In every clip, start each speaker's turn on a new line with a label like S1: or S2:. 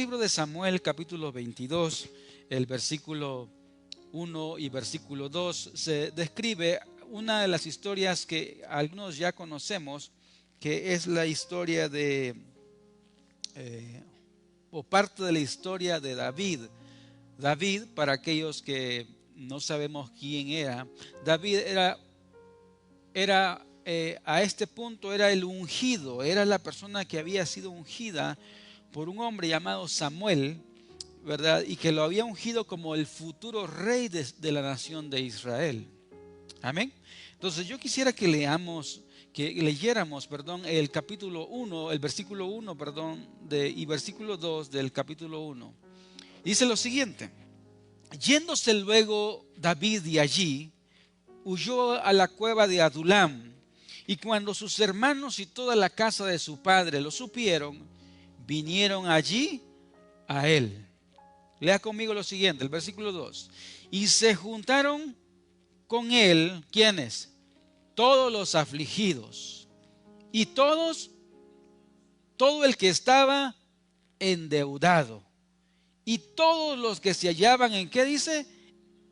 S1: Libro de Samuel, capítulo 22, el versículo 1 y versículo 2, se describe una de las historias que algunos ya conocemos, que es la historia o parte de la historia de David. David, para aquellos que no sabemos quién era, David era a este punto era el ungido, era la persona que había sido ungida por un hombre llamado Samuel, ¿verdad? Y que lo había ungido como el futuro rey de la nación de Israel. Amén. Entonces yo quisiera que leyéramos, el capítulo 1, el versículo 1, y versículo 2 del capítulo 1. Dice lo siguiente: yéndose luego David de allí, huyó a la cueva de Adulam, y cuando sus hermanos y toda la casa de su padre lo supieron, vinieron allí a él. Lea conmigo lo siguiente, el versículo 2. Y se juntaron con él, ¿quiénes? Todos los afligidos y todo el que estaba endeudado y todos los que se hallaban en, ¿qué dice?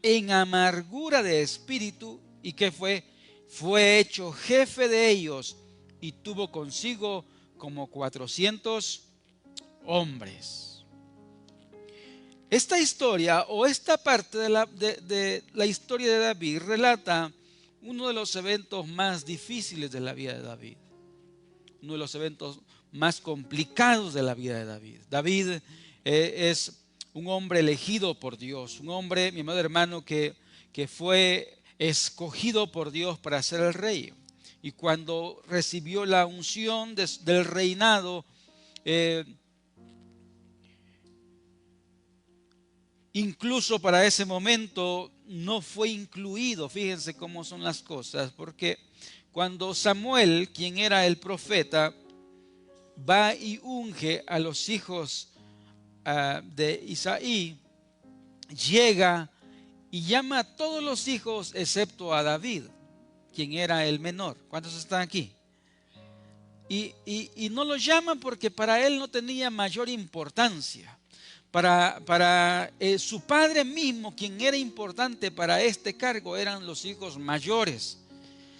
S1: En amargura de espíritu. ¿Y qué fue? Fue hecho jefe de ellos y tuvo consigo como 400 hombres. Esta historia o esta parte de la historia de David relata uno de los eventos más difíciles de la vida de David, uno de los eventos más complicados de la vida de David. David es un hombre elegido por Dios, un hombre, mi amado hermano, que fue escogido por Dios para ser el rey. Y cuando recibió la unción del reinado, incluso para ese momento no fue incluido. Fíjense cómo son las cosas, porque cuando Samuel, quien era el profeta, va y unge a los hijos de Isaí, llega y llama a todos los hijos excepto a David, quien era el menor. ¿Cuántos están aquí? Y no lo llama porque para él no tenía mayor importancia. Para su padre mismo, quien era importante para este cargo, eran los hijos mayores.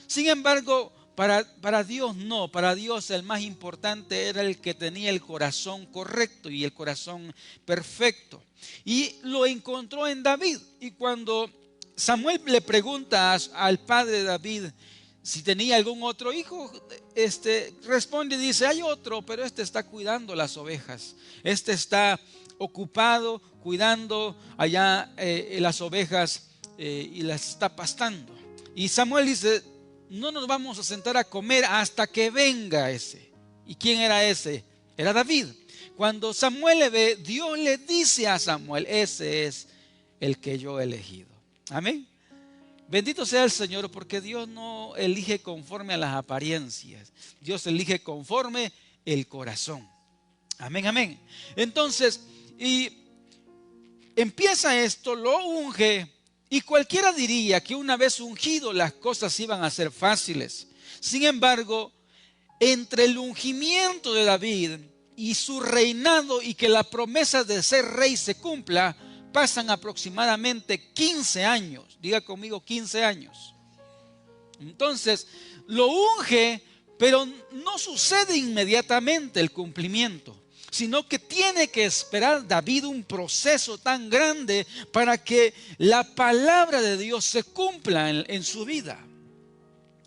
S1: Sin embargo, para Dios no, para Dios el más importante era el que tenía el corazón correcto y el corazón perfecto. Y lo encontró en David. Y cuando Samuel le pregunta al padre de David si tenía algún otro hijo, responde y dice: hay otro, pero este está cuidando las ovejas. Este está ocupado cuidando allá las ovejas y las está pastando. Y Samuel dice: no nos vamos a sentar a comer hasta que venga ese. ¿Y quién era ese? Era David. Cuando Samuel le ve, Dios le dice a Samuel: ese es el que yo he elegido. Amén. Bendito sea el Señor, porque Dios no elige conforme a las apariencias. Dios elige conforme el corazón. Amén, amén. Entonces, y empieza esto, lo unge, y cualquiera diría que una vez ungido las cosas iban a ser fáciles. Sin embargo, entre el ungimiento de David y su reinado y que la promesa de ser rey se cumpla, pasan aproximadamente 15 años. Diga conmigo, 15 años. Entonces, lo unge, pero no sucede inmediatamente el cumplimiento, sino que tiene que esperar David un proceso tan grande para que la palabra de Dios se cumpla en su vida.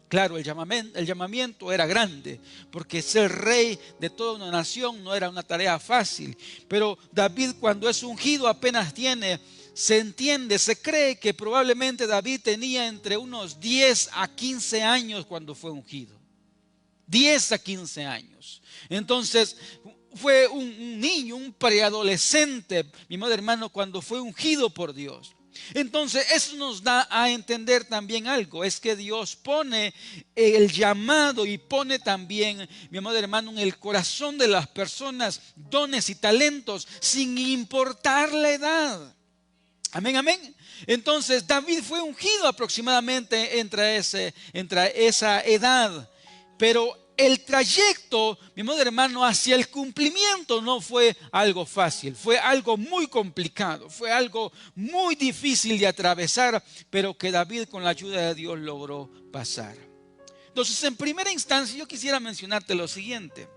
S1: Claro, el llamamiento era grande, porque ser rey de toda una nación no era una tarea fácil. Pero David, cuando es ungido, apenas se cree que probablemente David tenía entre unos 10 a 15 años cuando fue ungido. 10 a 15 años. Entonces, fue un niño, un preadolescente, mi amado hermano, cuando fue ungido por Dios. Entonces eso nos da a entender también algo, es que Dios pone el llamado y pone también, mi amado hermano, en el corazón de las personas dones y talentos sin importar la edad. Amén, amén. Entonces David fue ungido aproximadamente entre esa edad, pero el trayecto, mi amado hermano, hacia el cumplimiento no fue algo fácil, fue algo muy complicado, fue algo muy difícil de atravesar, pero que David con la ayuda de Dios logró pasar. Entonces, en primera instancia, yo quisiera mencionarte lo siguiente.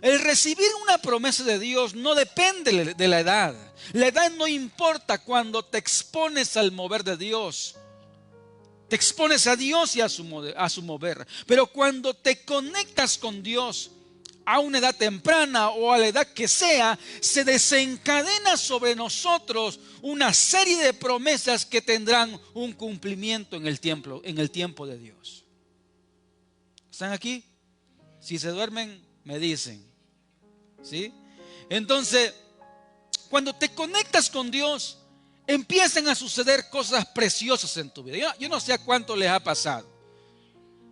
S1: El recibir una promesa de Dios no depende de la edad. La edad no importa cuando te expones al mover de Dios. Te expones a Dios y a su mover. Pero cuando te conectas con Dios a una edad temprana o a la edad que sea, se desencadena sobre nosotros una serie de promesas que tendrán un cumplimiento en el tiempo de Dios. ¿Están aquí? Si se duermen, me dicen. ¿Sí? Entonces, cuando te conectas con Dios, empiezan a suceder cosas preciosas en tu vida. Yo no sé a cuánto les ha pasado.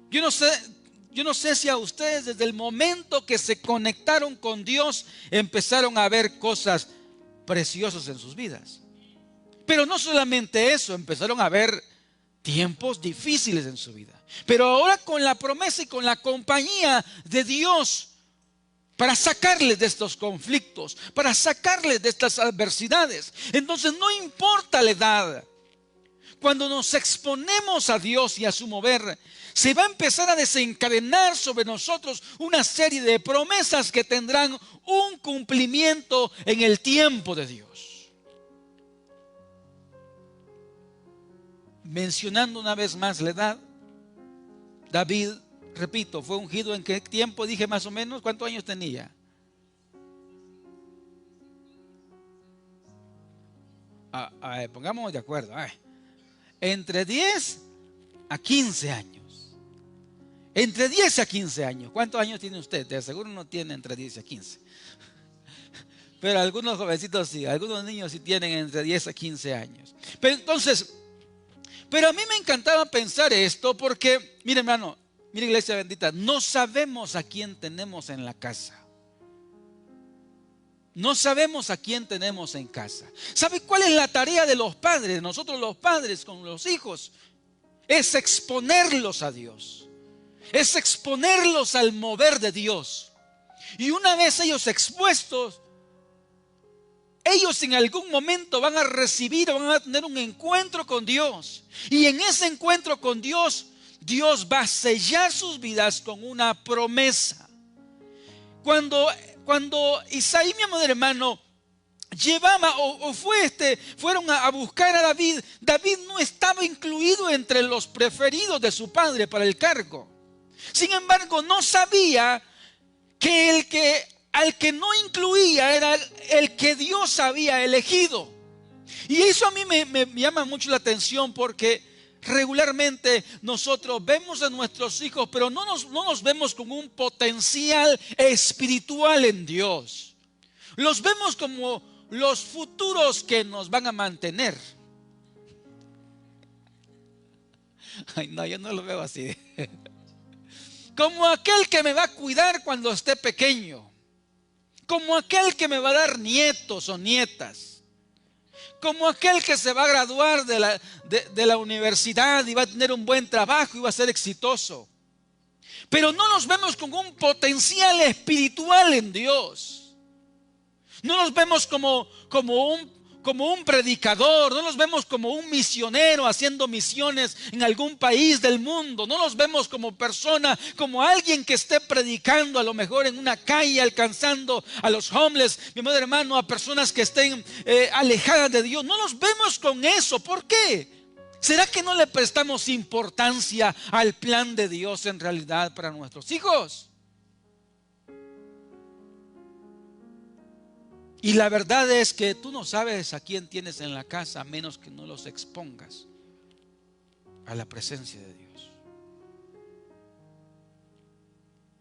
S1: Yo no sé si a ustedes desde el momento que se conectaron con Dios empezaron a ver cosas preciosas en sus vidas. Pero no solamente eso, empezaron a ver tiempos difíciles en su vida. Pero ahora con la promesa y con la compañía de Dios para sacarles de estos conflictos, para sacarles de estas adversidades. Entonces no importa la edad. Cuando nos exponemos a Dios y a su mover, se va a empezar a desencadenar sobre nosotros una serie de promesas que tendrán un cumplimiento en el tiempo de Dios. Mencionando una vez más la edad, David, repito, fue ungido ¿en qué tiempo? Dije más o menos, ¿cuántos años tenía? Pongámonos de acuerdo. Entre 10 a 15 años. Entre 10 a 15 años. ¿Cuántos años tiene usted? De seguro no tiene entre 10 a 15. Pero algunos jovencitos sí, algunos niños sí tienen entre 10 a 15 años. Pero entonces, pero a mí me encantaba pensar esto porque, mire hermano, mire iglesia bendita, no sabemos a quién tenemos en la casa. No sabemos a quién tenemos en casa. ¿Sabe cuál es la tarea de los padres? Nosotros los padres con los hijos es exponerlos a Dios. Es exponerlos al mover de Dios. Y una vez ellos expuestos, ellos en algún momento van a recibir, van a tener un encuentro con Dios. Y en ese encuentro con Dios, Dios va a sellar sus vidas con una promesa. Cuando Isaí, mi amado hermano, llevaba fueron a buscar a David, David no estaba incluido entre los preferidos de su padre para el cargo. Sin embargo, no sabía que al que no incluía era el que Dios había elegido. Y eso a mí me llama mucho la atención porque regularmente nosotros vemos a nuestros hijos, pero no nos vemos con un potencial espiritual en Dios. Los vemos como los futuros que nos van a mantener. Ay, no, yo no lo veo así. Como aquel que me va a cuidar cuando esté pequeño. Como aquel que me va a dar nietos o nietas. Como aquel que se va a graduar de la universidad y va a tener un buen trabajo y va a ser exitoso. Pero no nos vemos con un potencial espiritual en Dios. No nos vemos como un predicador, no nos vemos como un misionero haciendo misiones en algún país del mundo. No nos vemos como persona, como alguien que esté predicando a lo mejor en una calle, alcanzando a los homeless, mi amado hermano, a personas que estén alejadas de Dios. No nos vemos con eso. ¿Por qué? ¿Será que no le prestamos importancia al plan de Dios en realidad para nuestros hijos? Y la verdad es que tú no sabes a quién tienes en la casa a menos que no los expongas a la presencia de Dios.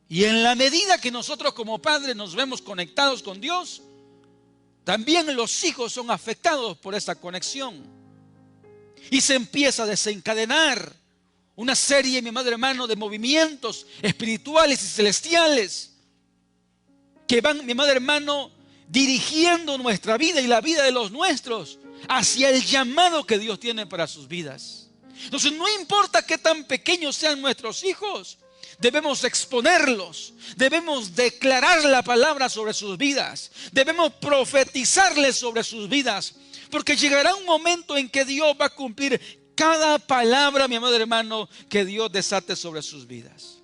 S1: Y en la medida que nosotros como padres nos vemos conectados con Dios, también los hijos son afectados por esa conexión. Y se empieza a desencadenar una serie, mi amado hermano, de movimientos espirituales y celestiales que van, mi amado hermano, dirigiendo nuestra vida y la vida de los nuestros hacia el llamado que Dios tiene para sus vidas. Entonces no importa qué tan pequeños sean nuestros hijos, Debemos exponerlos, debemos declarar la palabra sobre sus vidas, debemos profetizarles sobre sus vidas, porque llegará un momento en que Dios va a cumplir cada palabra, mi amado hermano, que Dios desate sobre sus vidas.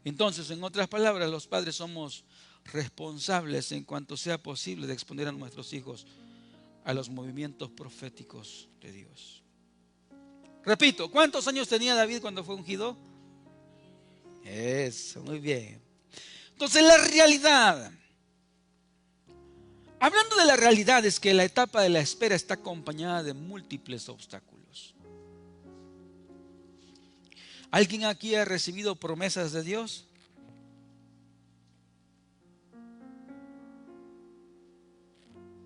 S1: Entonces, en otras palabras, los padres somos responsables en cuanto sea posible de exponer a nuestros hijos a los movimientos proféticos de Dios. Repito, ¿cuántos años tenía David cuando fue ungido? Eso, muy bien. Entonces la realidad, hablando de la realidad, es que la etapa de la espera está acompañada de múltiples obstáculos. ¿Alguien aquí ha recibido promesas de Dios?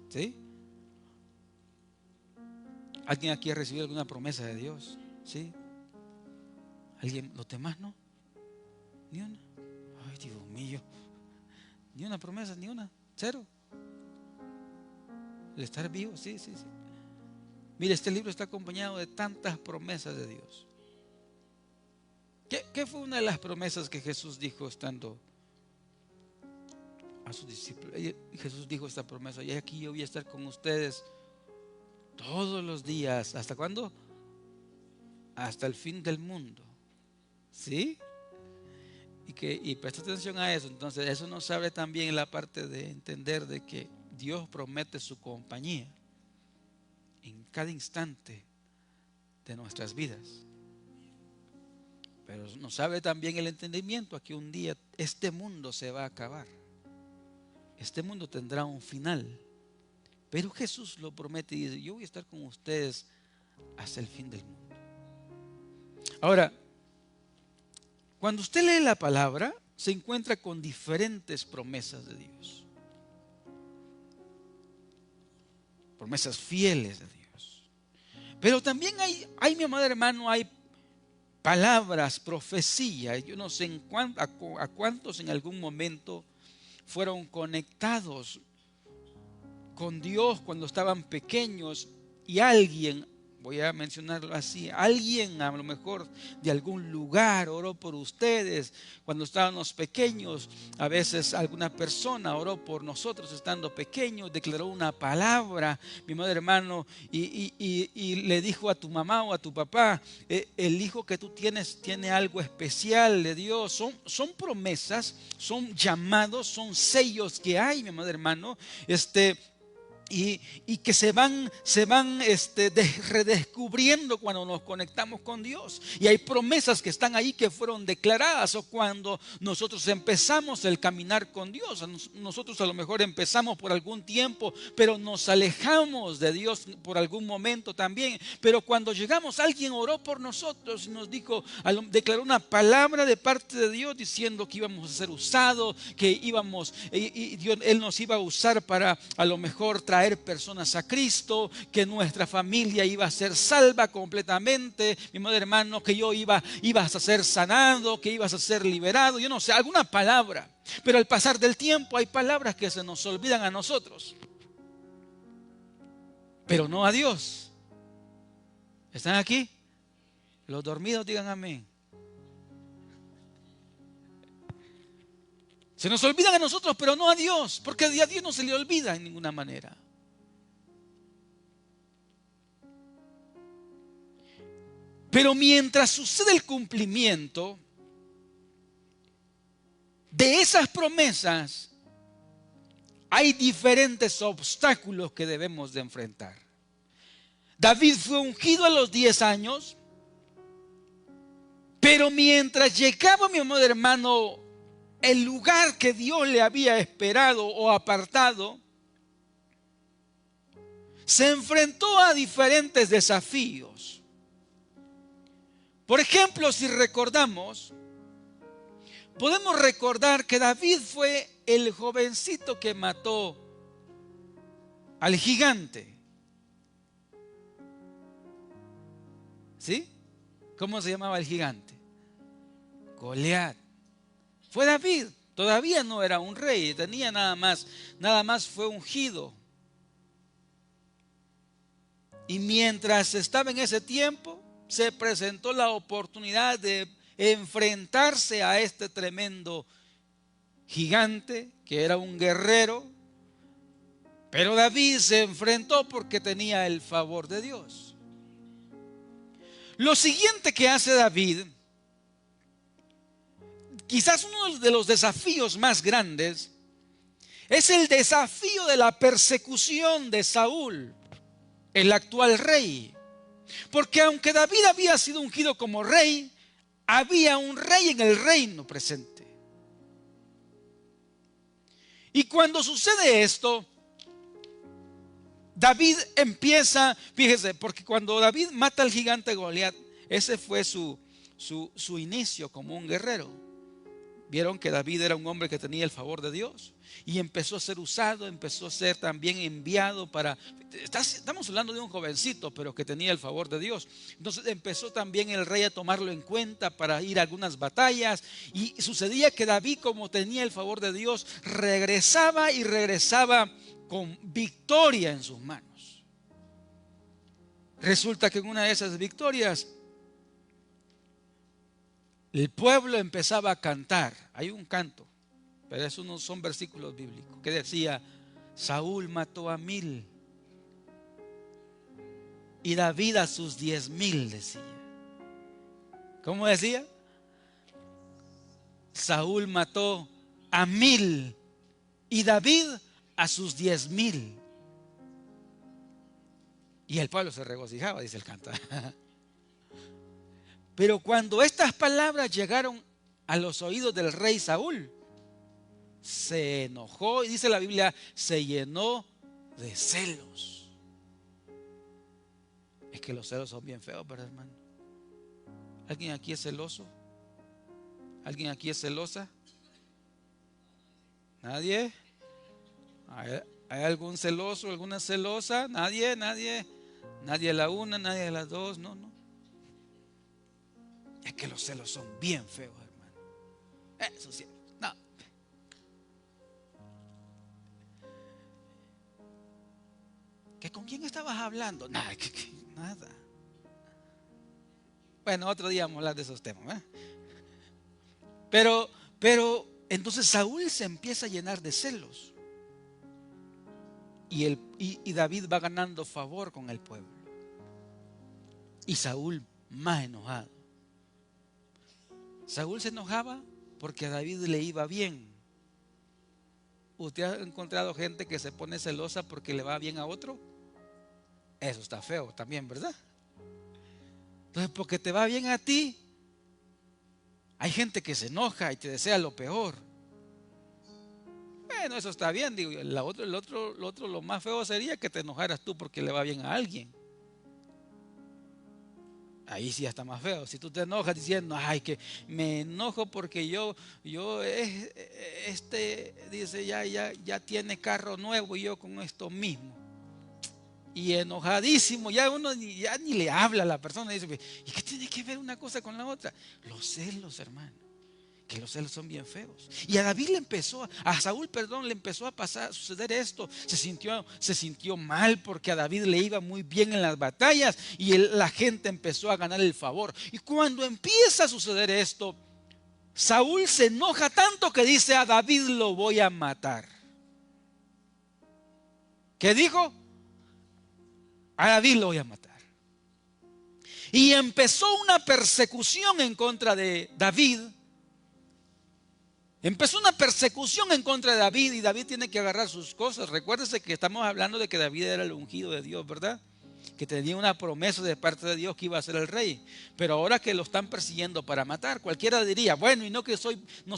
S1: ¿Sí? ¿Alguien aquí ha recibido alguna promesa de Dios? ¿Sí? ¿Alguien? ¿Los demás no? Ni una. Ay, Dios mío. Ni una promesa, ni una. Cero. El estar vivo, sí. Mire, este libro está acompañado de tantas promesas de Dios. ¿Qué fue una de las promesas que Jesús dijo estando a sus discípulos? Jesús dijo esta promesa: y aquí yo voy a estar con ustedes todos los días. ¿Hasta cuándo? Hasta el fin del mundo. ¿Sí? Y presta atención a eso. Entonces eso nos abre también la parte de entender de que Dios promete su compañía en cada instante de nuestras vidas. Pero nos abre también el entendimiento a que un día este mundo se va a acabar. Este mundo tendrá un final. Pero Jesús lo promete y dice: yo voy a estar con ustedes hasta el fin del mundo. Ahora, cuando usted lee la palabra, se encuentra con diferentes promesas de Dios. Promesas fieles de Dios. Pero también hay mi amado hermano, hay palabras, profecías. Yo no sé a cuántos en algún momento fueron conectados con Dios cuando estaban pequeños y alguien, voy a mencionarlo así, alguien a lo mejor de algún lugar oró por ustedes cuando estábamos pequeños. A veces alguna persona oró por nosotros estando pequeños, declaró una palabra, mi madre hermano, y le dijo a tu mamá o a tu papá: el hijo que tú tienes tiene algo especial de Dios. Son promesas, son llamados, son sellos que hay, mi madre hermano, y que se van redescubriendo cuando nos conectamos con Dios. Y hay promesas que están ahí que fueron declaradas, o cuando nosotros empezamos el caminar con Dios. Nosotros a lo mejor empezamos por algún tiempo, pero nos alejamos de Dios por algún momento también. Pero cuando llegamos, alguien oró por nosotros y nos dijo, declaró una palabra de parte de Dios diciendo que íbamos a ser usados, que Él nos iba a usar para a lo mejor traer personas a Cristo, que nuestra familia iba a ser salva completamente, mi madre hermano, que ibas a ser sanado, que ibas a ser liberado, yo no sé, alguna palabra. Pero al pasar del tiempo hay palabras que se nos olvidan a nosotros, pero no a Dios. ¿Están aquí? Los dormidos digan amén. Se nos olvidan a nosotros, pero no a Dios, porque a Dios no se le olvida en ninguna manera. Pero mientras sucede el cumplimiento de esas promesas, hay diferentes obstáculos que debemos de enfrentar. David fue ungido a los 10 años, pero mientras llegaba, mi amado hermano, el lugar que Dios le había esperado o apartado, se enfrentó a diferentes desafíos. Por ejemplo, si recordamos, podemos recordar que David fue el jovencito que mató al gigante. ¿Sí? ¿Cómo se llamaba el gigante? Goliat. Fue David, todavía no era un rey, tenía nada más fue ungido. Y mientras estaba en ese tiempo, se presentó la oportunidad de enfrentarse a este tremendo gigante que era un guerrero. Pero David se enfrentó porque tenía el favor de Dios. Lo siguiente que hace David, quizás uno de los desafíos más grandes, es el desafío de la persecución de Saúl, el actual rey. Porque aunque David había sido ungido como rey, había un rey en el reino presente. Y cuando sucede esto, David empieza, fíjese, porque cuando David mata al gigante Goliat, ese fue su inicio como un guerrero. Vieron que David era un hombre que tenía el favor de Dios y empezó a ser usado, empezó a ser también enviado para, estamos hablando de un jovencito, pero que tenía el favor de Dios. Entonces empezó también el rey a tomarlo en cuenta para ir a algunas batallas, y sucedía que David, como tenía el favor de Dios, regresaba con victoria en sus manos. Resulta que en una de esas victorias el pueblo empezaba a cantar. Hay un canto, pero esos no son versículos bíblicos, que decía: Saúl mató a 1000 y David a sus 10,000, decía. ¿Cómo decía? Saúl mató a 1000 y David a sus 10,000. Y el pueblo se regocijaba, dice el canto. Pero cuando estas palabras llegaron a los oídos del rey Saúl, se enojó, y dice la Biblia, se llenó de celos. Es que los celos son bien feos, ¿verdad, hermano? ¿Alguien aquí es celoso? ¿Alguien aquí es celosa? ¿Nadie? ¿Hay algún celoso, alguna celosa? Nadie. Nadie a la una, nadie a las dos. No. Es que los celos son bien feos, hermano. Eso sí. No. ¿Que con quién estabas hablando? Nada. Bueno, otro día vamos a hablar de esos temas, ¿eh? Pero entonces Saúl se empieza a llenar de celos. Y David va ganando favor con el pueblo. Y Saúl más enojado. Saúl se enojaba porque a David le iba bien. ¿Usted ha encontrado gente que se pone celosa porque le va bien a otro? Eso está feo también, ¿verdad? Entonces, porque te va bien a ti, hay gente que se enoja y te desea lo peor. Bueno, eso está bien, digo. Lo más feo sería que te enojaras tú porque le va bien a alguien. Ahí sí está más feo. Si tú te enojas diciendo: ay, que me enojo porque dice, ya tiene carro nuevo y yo con esto mismo. Y enojadísimo, ya uno ya ni le habla a la persona. Y dice: ¿y qué tiene que ver una cosa con la otra? Los celos, hermano. Que los celos son bien feos. Y a Saúl, le empezó a suceder esto. Se sintió mal porque a David le iba muy bien en las batallas y la gente empezó a ganar el favor. Y cuando empieza a suceder esto, Saúl se enoja tanto que dice: a David lo voy a matar. ¿Qué dijo? A David lo voy a matar. Y empezó una persecución en contra de David. Empezó una persecución en contra de David, y David tiene que agarrar sus cosas. Recuérdese que estamos hablando de que David era el ungido de Dios, ¿verdad? Que tenía una promesa de parte de Dios que iba a ser el rey. Pero ahora que lo están persiguiendo para matar, cualquiera diría: bueno, y no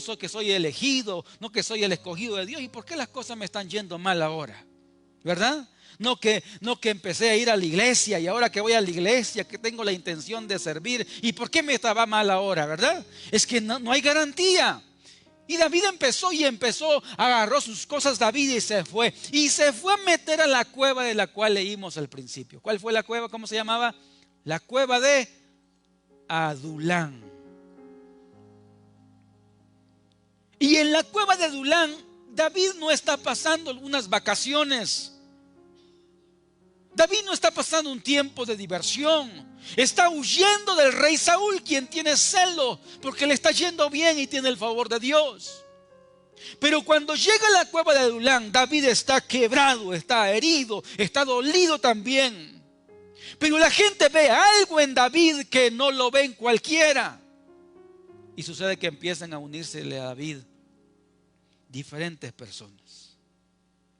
S1: soy que soy elegido, no que soy el escogido de Dios. ¿Y por qué las cosas me están yendo mal ahora? ¿Verdad? No que empecé a ir a la iglesia, y ahora que voy a la iglesia, que tengo la intención de servir, ¿y por qué me estaba mal ahora? ¿Verdad? Es que no hay garantía. Y David agarró sus cosas David y se fue a meter a la cueva de la cual leímos al principio. ¿Cuál fue la cueva? ¿Cómo se llamaba? La cueva de Adulán. Y en la cueva de Adulán, David no está pasando unas vacaciones. David no está pasando un tiempo de diversión. Está huyendo del rey Saúl, quien tiene celo porque le está yendo bien y tiene el favor de Dios. Pero cuando llega a la cueva de Adulán, David está quebrado, está herido, está dolido también. Pero la gente ve algo en David que no lo ven cualquiera. Y sucede que empiezan a unírsele a David diferentes personas.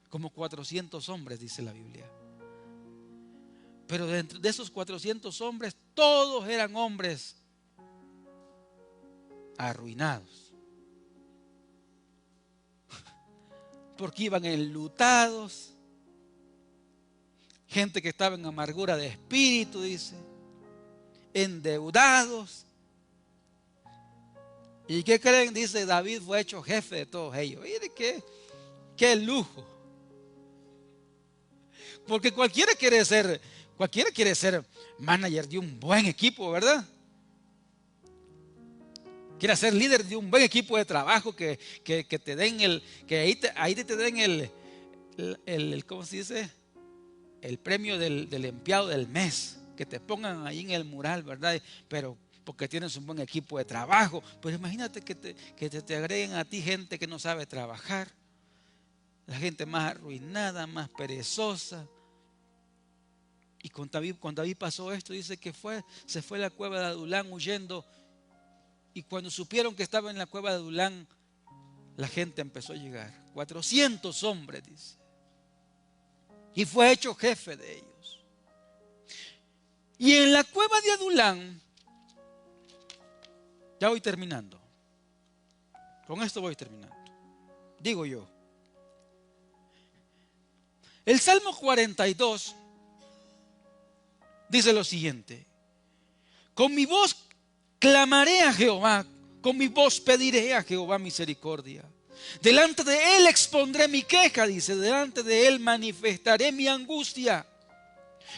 S1: Como 400 hombres, dice la Biblia. Pero dentro de esos 400 hombres, todos eran hombres arruinados. Porque iban enlutados. Gente que estaba en amargura de espíritu, dice. Endeudados. ¿Y qué creen? Dice, David fue hecho jefe de todos ellos. Mire qué lujo. Porque cualquiera quiere ser manager de un buen equipo, ¿verdad? Quiere ser líder de un buen equipo de trabajo que te den ahí te den ¿cómo se dice? El premio del empleado del mes. Que te pongan ahí en el mural, ¿verdad? Pero porque tienes un buen equipo de trabajo. Pero imagínate que te agreguen a ti gente que no sabe trabajar. La gente más arruinada, más perezosa. Y cuando David pasó esto, dice que se fue a la cueva de Adulán huyendo. Y cuando supieron que estaba en la cueva de Adulán, la gente empezó a llegar. 400 hombres, dice. Y fue hecho jefe de ellos. Y en la cueva de Adulán, ya voy terminando. Con esto voy terminando. Digo yo. El Salmo 42 dice lo siguiente: con mi voz clamaré a Jehová, con mi voz pediré a Jehová misericordia. Delante de él expondré mi queja, dice, delante de él manifestaré mi angustia.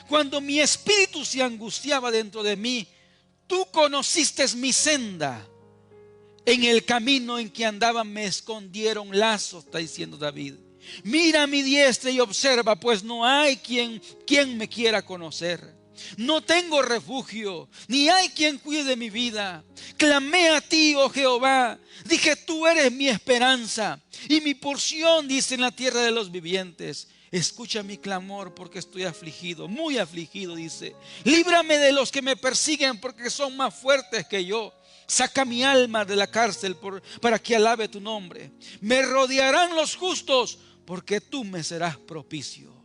S1: Cuando mi espíritu se angustiaba dentro de mí, tú conociste mi senda. En el camino en que andaba me escondieron lazos, está diciendo David. Mira a mi diestra y observa, pues no hay quien me quiera conocer. No tengo refugio, ni hay quien cuide de mi vida. Clamé a ti, oh Jehová. Dije, tú eres mi esperanza y mi porción, dice, en la tierra de los vivientes. Escucha mi clamor porque estoy afligido, muy afligido, dice. Líbrame de los que me persiguen porque son más fuertes que yo. Saca mi alma de la cárcel para que alabe tu nombre. Me rodearán los justos porque tú me serás propicio.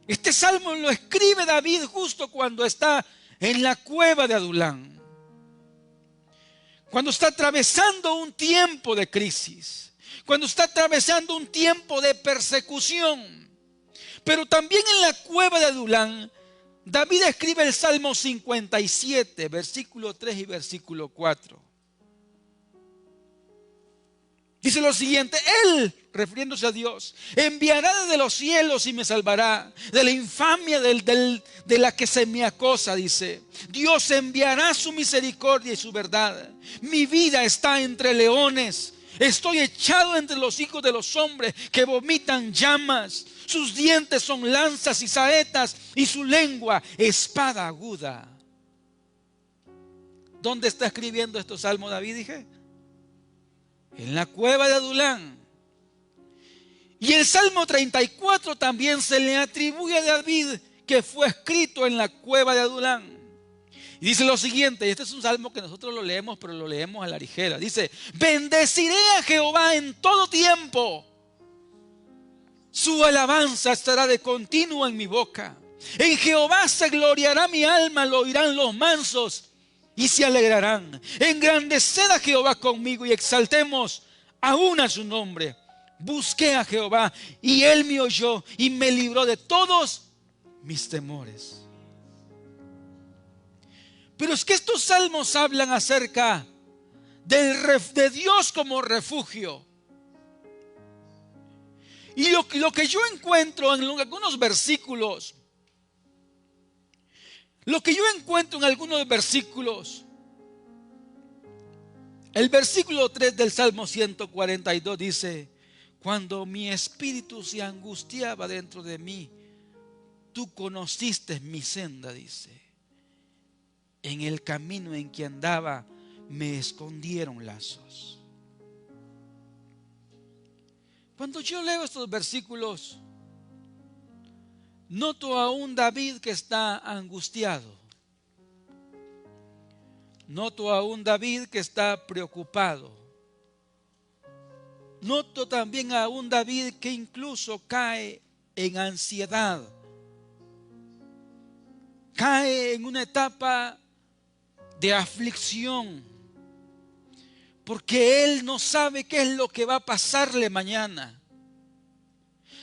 S1: Este salmo lo escribe David justo cuando está en la cueva de Adulán. Cuando está atravesando un tiempo de crisis. Cuando está atravesando un tiempo de persecución. Pero también en la cueva de Adulán, David escribe el Salmo 57, versículo 3 y versículo 4. Dice lo siguiente: Él, refiriéndose a Dios, enviará desde los cielos y me salvará de la infamia de la que se me acosa, dice. Dios enviará su misericordia y su verdad. Mi vida está entre leones. Estoy echado entre los hijos de los hombres que vomitan llamas. Sus dientes son lanzas y saetas y su lengua espada aguda. ¿Dónde está escribiendo estos salmos David? Dije, en la cueva de Adulán. Y el Salmo 34 también se le atribuye a David, que fue escrito en la cueva de Adulán. Y dice lo siguiente, y este es un salmo que nosotros lo leemos, pero lo leemos a la ligera. Dice: bendeciré a Jehová en todo tiempo. Su alabanza estará de continuo en mi boca. En Jehová se gloriará mi alma, lo oirán los mansos y se alegrarán. Engrandeced a Jehová conmigo y exaltemos aún a su nombre. Busqué a Jehová y él me oyó y me libró de todos mis temores. Pero es que estos salmos hablan acerca de Dios como refugio. Y lo que yo encuentro en algunos versículos, el versículo 3 del Salmo 142 dice: Cuando mi espíritu se angustiaba dentro de mí, tú conociste mi senda, dice. En el camino en que andaba me escondieron lazos. Cuando yo leo estos versículos, noto a un David que está angustiado. Noto a un David que está preocupado. Noto también a un David que incluso cae en ansiedad. Cae en una etapa de aflicción. Porque él no sabe qué es lo que va a pasarle mañana.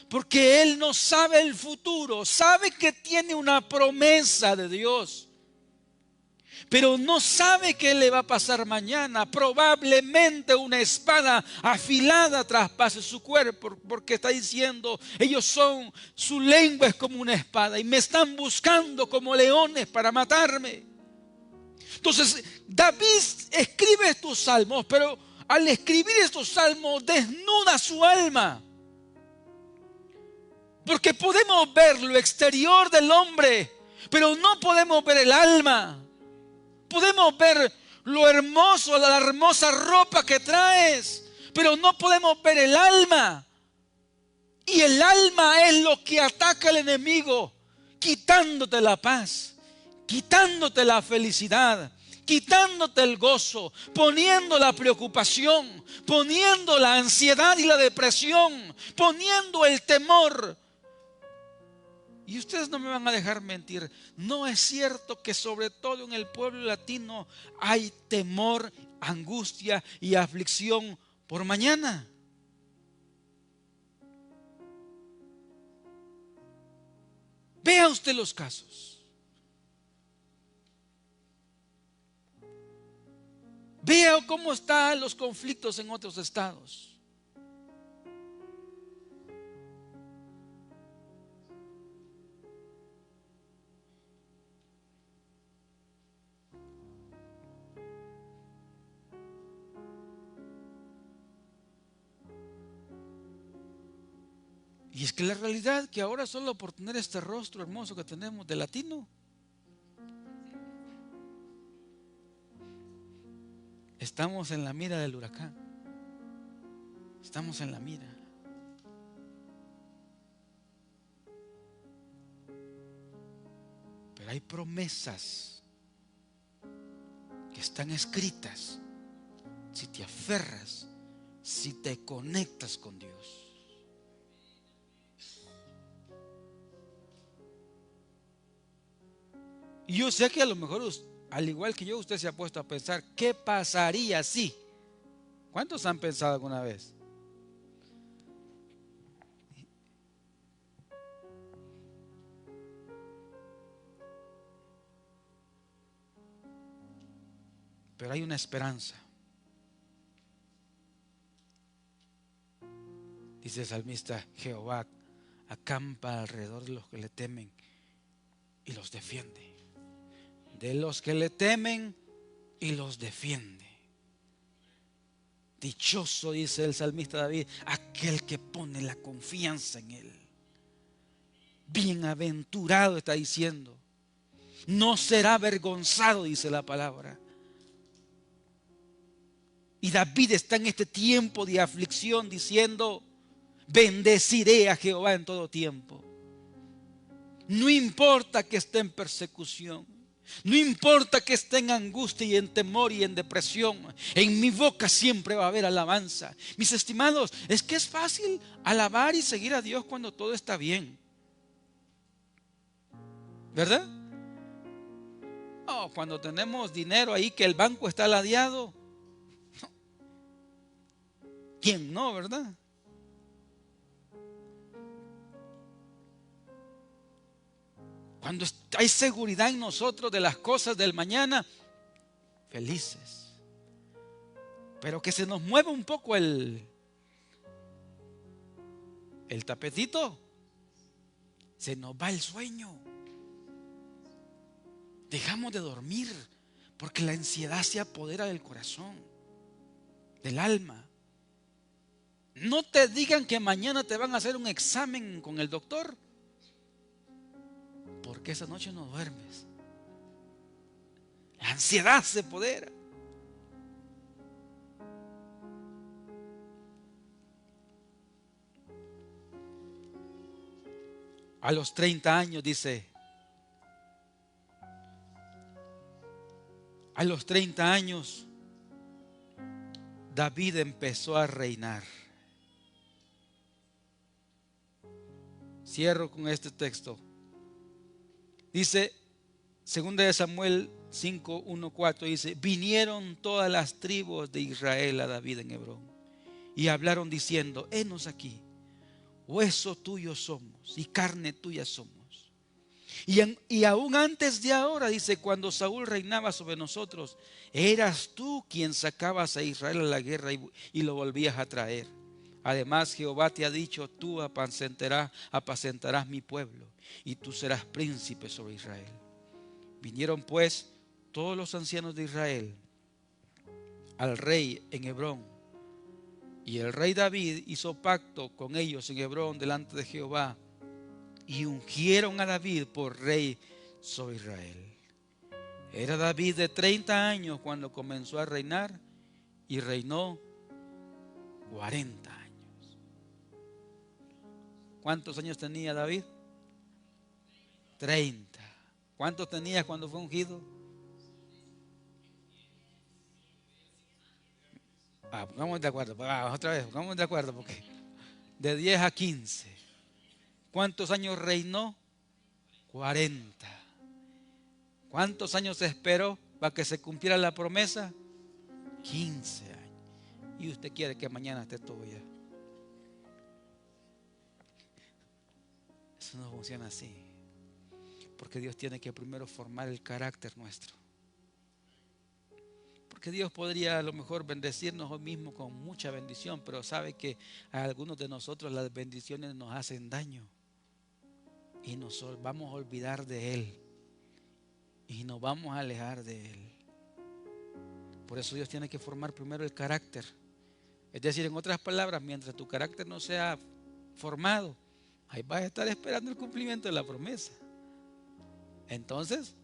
S1: Porque él no sabe el futuro. Sabe que tiene una promesa de Dios, pero no sabe qué le va a pasar mañana. Probablemente una espada afilada traspase su cuerpo, porque está diciendo, su lengua es como una espada y me están buscando como leones para matarme. Entonces David escribe estos salmos, pero al escribir estos salmos desnuda su alma. Porque podemos ver lo exterior del hombre, pero no podemos ver el alma. Podemos ver lo hermoso, la hermosa ropa que traes, pero no podemos ver el alma. Y el alma es lo que ataca al enemigo, quitándote la paz, quitándote la felicidad, quitándote el gozo, poniendo la preocupación, poniendo la ansiedad y la depresión, poniendo el temor. Y ustedes no me van a dejar mentir, no es cierto que sobre todo en el pueblo latino hay temor, angustia y aflicción por mañana. Vea usted los casos. Vea cómo están los conflictos en otros estados. Y es que la realidad que ahora solo por tener este rostro hermoso que tenemos de latino, estamos en la mira del huracán. Estamos en la mira. Pero hay promesas que están escritas si te aferras, si te conectas con Dios. Y yo sé que a lo mejor, al igual que yo, usted se ha puesto a pensar, ¿qué pasaría si? ¿Cuántos han pensado alguna vez? Pero hay una esperanza. Dice el salmista, Jehová acampa alrededor de los que le temen y los defiende. De los que le temen y los defiende. Dichoso, dice el salmista David, aquel que pone la confianza en él. Bienaventurado, está diciendo. No será avergonzado, dice la palabra. Y David está en este tiempo de aflicción diciendo, bendeciré a Jehová en todo tiempo. No importa que esté en persecución, no importa que esté en angustia y en temor y en depresión, en mi boca siempre va a haber alabanza. Mis estimados, es que es fácil alabar y seguir a Dios cuando todo está bien, ¿verdad? No, cuando tenemos dinero ahí que el banco está ladeado, ¿quién no, verdad? Cuando hay seguridad en nosotros de las cosas del mañana, felices. Pero que se nos mueva un poco el tapetito, se nos va el sueño. Dejamos de dormir porque la ansiedad se apodera del corazón, del alma. No te digan que mañana te van a hacer un examen con el doctor, porque esa noche no duermes. La ansiedad se apodera. A los 30 años, dice, a los 30 años, David empezó a reinar. Cierro con este texto. Dice, 2 de Samuel 5, 1, 4, dice, vinieron todas las tribus de Israel a David en Hebrón y hablaron diciendo, henos aquí, hueso tuyo somos y carne tuya somos. Y aún antes de ahora, dice, cuando Saúl reinaba sobre nosotros, eras tú quien sacabas a Israel a la guerra y lo volvías a traer. Además, Jehová te ha dicho, tú apacentarás mi pueblo y tú serás príncipe sobre Israel. Vinieron pues todos los ancianos de Israel al rey en Hebrón, y el rey David hizo pacto con ellos en Hebrón delante de Jehová, y ungieron a David por rey sobre Israel. Era David de 30 años cuando comenzó a reinar, y reinó 40 años. ¿Cuántos años tenía David? 30. ¿Cuántos tenía cuando fue ungido? Pongamos de acuerdo. Otra vez, pongamos de acuerdo, porque de 10 a 15. ¿Cuántos años reinó? 40. ¿Cuántos años esperó para que se cumpliera la promesa? 15 años. Y usted quiere que mañana esté todo ya. Eso no funciona así. Porque Dios tiene que primero formar el carácter nuestro. Porque Dios podría a lo mejor bendecirnos hoy mismo con mucha bendición, pero sabe que a algunos de nosotros las bendiciones nos hacen daño. Y nos vamos a olvidar de Él. Y nos vamos a alejar de Él. Por eso Dios tiene que formar primero el carácter. Es decir, en otras palabras, mientras tu carácter no sea formado, ahí vas a estar esperando el cumplimiento de la promesa. Entonces,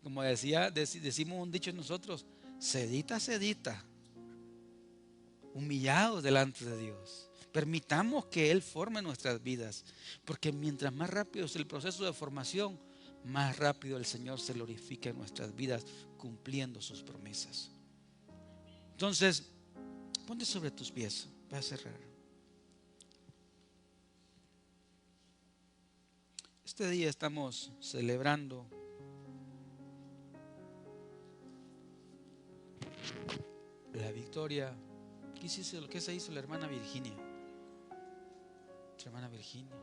S1: como decimos un dicho nosotros, sedita, sedita, humillados delante de Dios. Permitamos que Él forme nuestras vidas, porque mientras más rápido es el proceso de formación, más rápido el Señor se glorifica en nuestras vidas, cumpliendo sus promesas. Entonces, ponte sobre tus pies. Voy a cerrar. Este día estamos celebrando la victoria. ¿Qué se hizo la hermana Virginia? Nuestra hermana Virginia.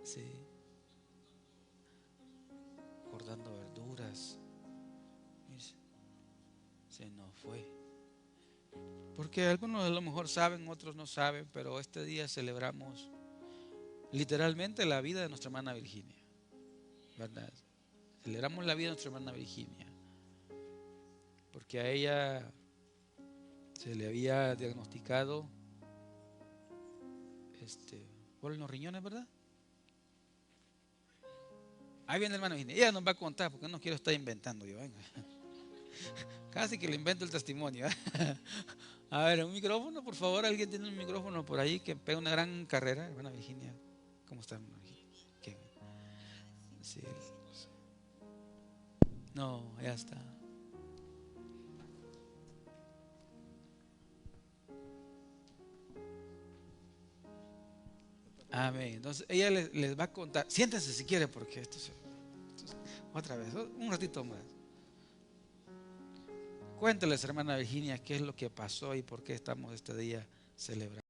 S1: Sí. Cortando verduras. Se nos fue. Porque algunos a lo mejor saben, otros no saben, pero este día celebramos literalmente la vida de nuestra hermana Virginia, ¿verdad? Celebramos la vida de nuestra hermana Virginia, porque a ella se le había diagnosticado por los riñones, ¿verdad? Ahí viene la hermana Virginia, ella nos va a contar, porque no quiero estar inventando yo, venga. Casi que le invento el testimonio. A ver, un micrófono, por favor. ¿Alguien tiene un micrófono por ahí que pega una gran carrera? Hermana Virginia, ¿cómo está, hermana Virginia? ¿Qué? Sí. No, ya está. Amén. Entonces ella les va a contar. Siéntense si quiere, porque otra vez, un ratito más. Cuénteles, hermana Virginia, qué es lo que pasó y por qué estamos este día celebrando.